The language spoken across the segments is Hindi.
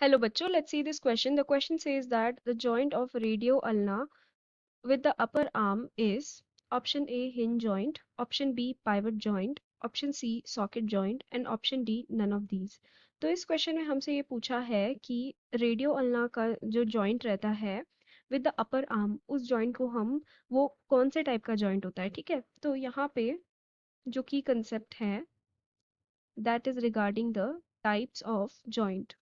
Hello bachcho, let's see this question. The question says that the joint of radio ulna with the upper arm is option A hinge joint, option B pivot joint, option C socket joint and option D none of these. तो इस क्वेश्चन में हमसे ये पूछा है कि रेडियो अल्ना का जो जॉइंट रहता है विद द अपर आर्म, उस जॉइंट को हम वो कौन से टाइप का जॉइंट होता है, ठीक है। तो यहाँ पे जो की कंसेप्ट है that is regarding the types of joint,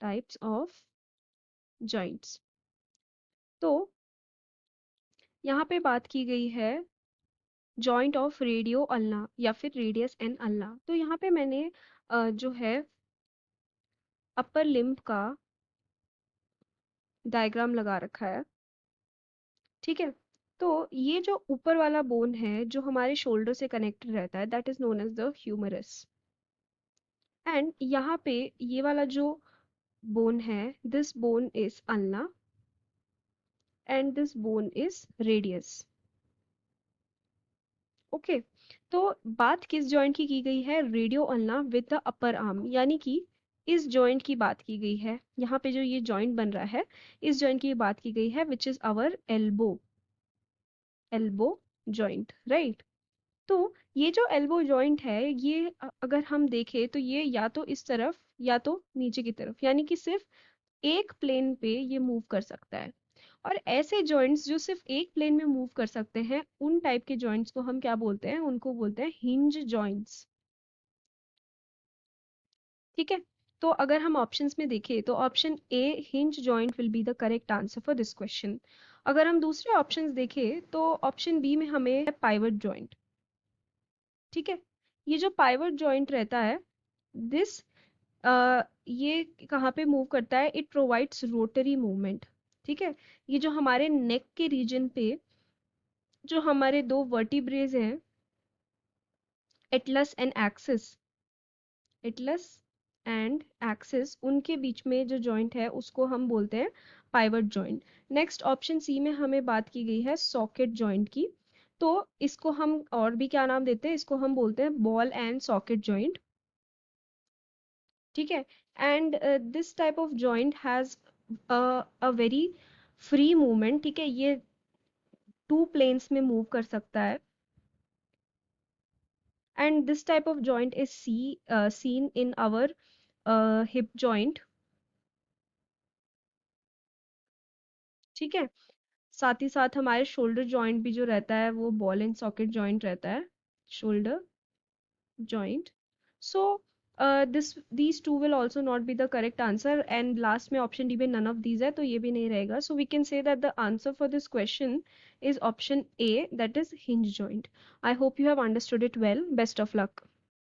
types of joints. तो यहाँ पे बात की गई है जॉइंट ऑफ रेडियो अल्ना या फिर रेडियस एंड अल्ना। तो यहाँ पे मैंने जो है अपर लिम्ब का डायग्राम लगा रखा है, ठीक है। तो ये जो ऊपर वाला बोन है जो हमारे शोल्डर से कनेक्टेड रहता है that is known as the humerus, and यहाँ पे ये वाला जो बोन है this bone is ulna and this bone is radius. Okay, तो बात किस जॉइंट की गई है, radio ulna with the upper arm, यानी कि इस जॉइंट की बात की गई है। यहाँ पे जो ये जॉइंट बन रहा है इस जॉइंट की बात की गई है which is our elbow, elbow joint, right. तो ये जो एल्बो जॉइंट है ये अगर हम देखें तो ये या तो इस तरफ या तो नीचे की तरफ, यानी कि सिर्फ एक प्लेन पे ये मूव कर सकता है। और ऐसे जॉइंट्स जो सिर्फ एक प्लेन में मूव कर सकते हैं उन टाइप के जॉइंट्स को हम क्या बोलते हैं, उनको बोलते हैं हिंज जॉइंट्स, ठीक है। तो अगर हम ऑप्शंस में देखें तो option A hinge joint will be the correct answer for this question. अगर हम दूसरे ऑप्शंस देखें तो ऑप्शन बी में हमें पाइवट जॉइंट, ठीक है। ये जो पाइवट जॉइंट रहता है दिस ये कहाँ पे मूव करता है, इट प्रोवाइड्स रोटरी मूवमेंट, ठीक है। ये जो हमारे नेक के रीजन पे जो हमारे दो वर्टिब्रेज हैं Atlas and axis, Atlas and axis, उनके बीच में जो जॉइंट है उसको हम बोलते हैं pivot joint. Next option C में हमें बात की गई है सॉकेट जॉइंट की, तो इसको हम और भी क्या नाम देते हैं, इसको हम बोलते हैं बॉल एंड सॉकेट जॉइंट, ठीक है। And this type of joint has a very free movement, ठीक है। ये टू प्लेन्स में मूव कर सकता है and this type of joint is seen in our hip joint, ठीक है। साथ ही साथ हमारे शोल्डर जॉइंट भी जो रहता है वो बॉल एंड सॉकेट जॉइंट रहता है, shoulder joint. So this these two will also not be the correct answer and last में ऑप्शन डी में नन ऑफ दीज है तो ये भी नहीं रहेगा। So we can say that the answer for this question is option A that is hinge joint. I hope you have understood it well, best of luck.